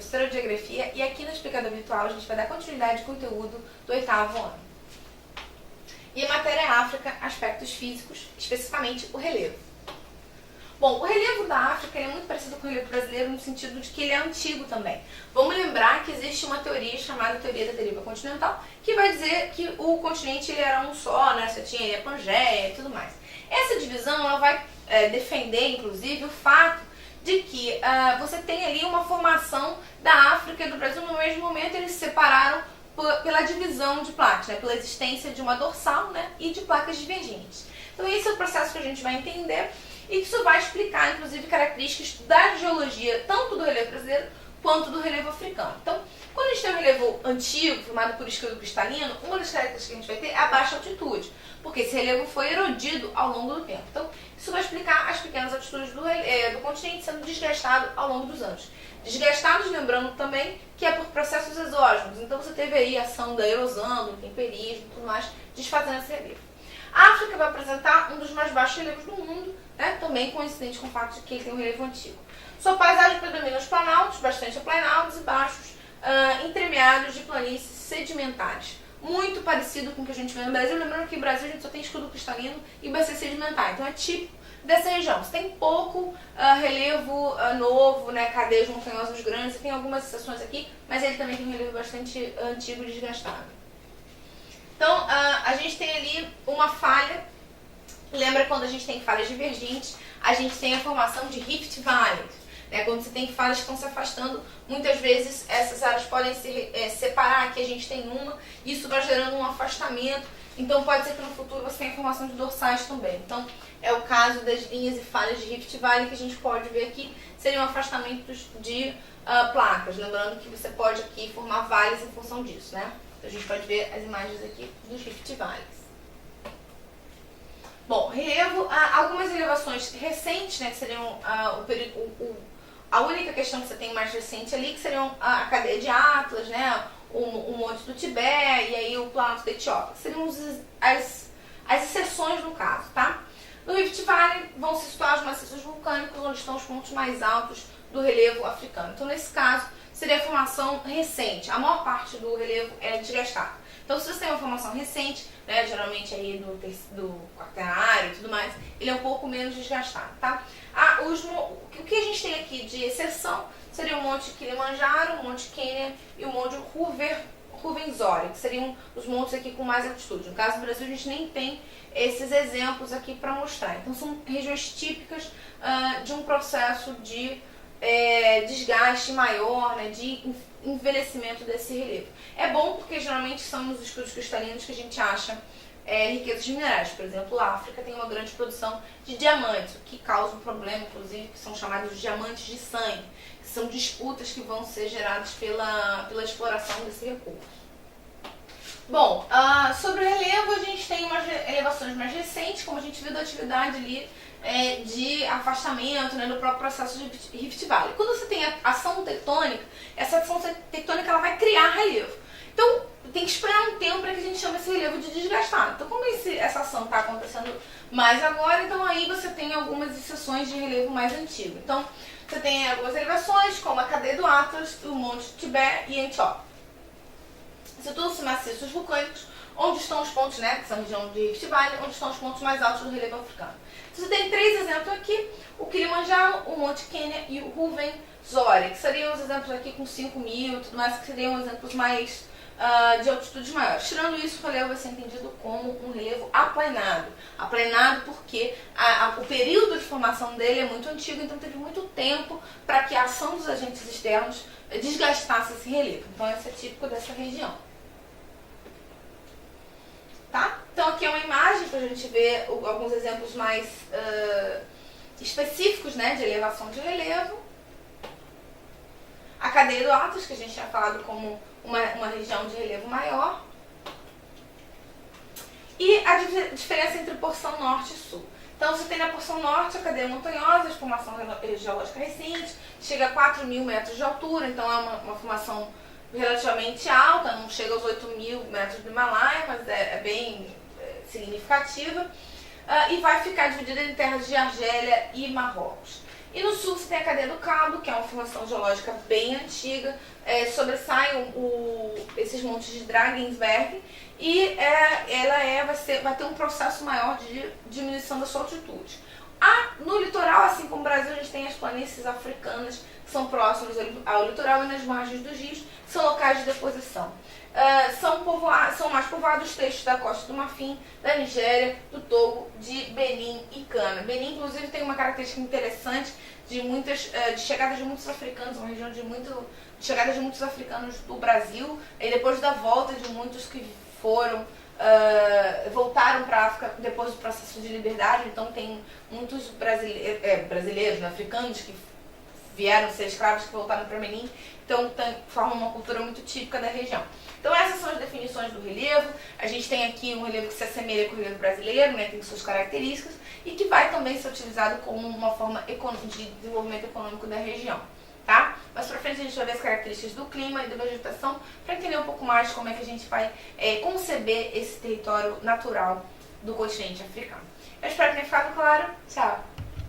professora de Geografia, e aqui no Explicador Virtual a gente vai dar continuidade ao conteúdo do 8º ano. E a matéria é África, aspectos físicos, especificamente o relevo. Bom, o relevo da África é muito parecido com o relevo brasileiro no sentido de que ele é antigo também. Vamos lembrar que existe uma teoria chamada teoria da deriva continental, que vai dizer que o continente ele era um só, né? Você tinha a Pangeia e tudo mais. Essa divisão ela vai defender, inclusive, o fato de que você tem ali uma formação da África e do Brasil no mesmo momento. Eles se separaram pela divisão de placas, né? Pela existência de uma dorsal, né? E de placas divergentes. Então esse é o processo que a gente vai entender. E isso vai explicar, inclusive, características da geologia, tanto do relevo brasileiro quanto do relevo africano. Então, quando a gente tem um relevo antigo, formado por escudo cristalino, uma das características que a gente vai ter é a baixa altitude, porque esse relevo foi erodido ao longo do tempo. Então, isso vai explicar as pequenas altitudes do continente sendo desgastado ao longo dos anos. Desgastados, lembrando também que é por processos exógenos. Então, você teve aí a ação da erosão, do intemperismo e tudo mais, desfazendo esse relevo. A África vai apresentar um dos mais baixos relevos do mundo, né? Também coincidente com o fato de que ele tem um relevo antigo. Sua paisagem predomina os planaltos, bastante aplanados e baixos, entremeados de planícies sedimentares. Muito parecido com o que a gente vê no Brasil. Lembrando que no Brasil a gente só tem escudo cristalino e bacia sedimentar. Então é típico dessa região. Você tem pouco relevo novo, né? Cadeias montanhosas grandes. Você tem algumas exceções aqui, mas ele também tem um relevo bastante antigo e desgastado. Então, a gente tem ali uma falha. Lembra quando a gente tem falhas divergentes, a gente tem a formação de Rift Valley. Né? Quando você tem falhas que estão se afastando, muitas vezes essas áreas podem se separar. Aqui a gente tem uma, isso vai gerando um afastamento. Então, pode ser que no futuro você tenha formação de dorsais também. Então, é o caso das linhas e falhas de Rift Valley que a gente pode ver aqui. Seriam afastamentos de placas. Lembrando que você pode aqui formar vales em função disso, né? A gente pode ver as imagens aqui dos Rift Valleys. Bom, relevo, algumas elevações recentes, né, que seriam a única questão que você tem mais recente ali, que seriam a cadeia de Atlas, né, o Monte do Tibete e aí o Planalto da Etiópia. Seriam as exceções no caso, tá? No Rift Valley vão se situar os maciços vulcânicos, onde estão os pontos mais altos do relevo africano. Então, nesse caso, seria a formação recente. A maior parte do relevo é desgastado. Então, se você tem uma formação recente, né, geralmente aí do quaternário e tudo mais, ele é um pouco menos desgastado, tá? O que a gente tem aqui de exceção seria o Monte Kilimanjaro, o Monte Quênia e o Monte Ruwenzori, que seriam os montes aqui com mais altitude. No caso do Brasil, a gente nem tem esses exemplos aqui para mostrar. Então, são regiões típicas de um processo de desgaste maior, né, de envelhecimento desse relevo. É bom porque geralmente são nos estudos cristalinos que a gente acha riquezas minerais. Por exemplo, a África tem uma grande produção de diamantes, o que causa um problema, inclusive, que são chamados de diamantes de sangue, que são disputas que vão ser geradas pela exploração desse recurso. Bom, sobre o relevo, a gente tem umas elevações mais recentes, como a gente viu da atividade ali de afastamento, né, no próprio processo de Rift Valley. Quando você tem a ação tectônica, essa ação tectônica ela vai criar relevo. Então, tem que esperar um tempo para que a gente chame esse relevo de desgastado. Então, como essa ação está acontecendo mais agora, então aí você tem algumas exceções de relevo mais antigo. Então, você tem algumas elevações, como a cadeia do Atlas, o Monte Tibete e a Etiópia. Situam-se maciços vulcânicos, onde estão os pontos, né, que são a região de Rift Valley, onde estão os pontos mais altos do relevo africano. Você tem 3 exemplos aqui, o Kilimanjaro, o Monte Quênia e o Ruwenzori, que seriam os exemplos aqui com 5.000 e tudo mais, que seriam exemplos mais de altitudes maiores. Tirando isso, o relevo vai ser entendido como um relevo aplanado. Aplanado porque o período de formação dele é muito antigo, então teve muito tempo para que a ação dos agentes externos desgastasse esse relevo. Então, esse é típico dessa região. Tá? Então, aqui é uma imagem para a gente ver alguns exemplos mais específicos, né, de elevação de relevo. A cadeia do Atlas, que a gente tinha falado como uma região de relevo maior. E a diferença entre porção norte e sul. Então, você tem na porção norte a cadeia montanhosa, a formação geológica recente, chega a 4.000 metros de altura, então é uma formação relativamente alta, não chega aos 8.000 metros do Himalaia, mas é bem significativa, e vai ficar dividida em terras de Argélia e Marrocos. E no sul você tem a cadeia do Cabo, que é uma formação geológica bem antiga, sobressaem esses montes de Drakensberg, e vai ter um processo maior de diminuição da sua altitude. No litoral, assim como o Brasil, a gente tem as planícies africanas, que são próximas ao litoral e nas margens dos rios, que são locais de deposição. São mais povoados os trechos da Costa do Marfim, da Nigéria, do Togo, de Benin e Cana. Benin, inclusive, tem uma característica interessante de chegada de muitos africanos, uma região de chegada de muitos africanos do Brasil, e depois da volta de muitos que voltaram para a África depois do processo de liberdade. Então tem muitos brasileiros, africanos que vieram ser escravos, que voltaram para Benin, então formam uma cultura muito típica da região. Então essas são as definições do relevo. A gente tem aqui um relevo que se assemelha com o relevo brasileiro, né, tem suas características, e que vai também ser utilizado como uma forma de desenvolvimento econômico da região. Tá? Mas pra frente a gente vai ver as características do clima e da vegetação para entender um pouco mais como é que a gente vai conceber esse território natural do continente africano. Eu espero que tenha ficado claro. Tchau!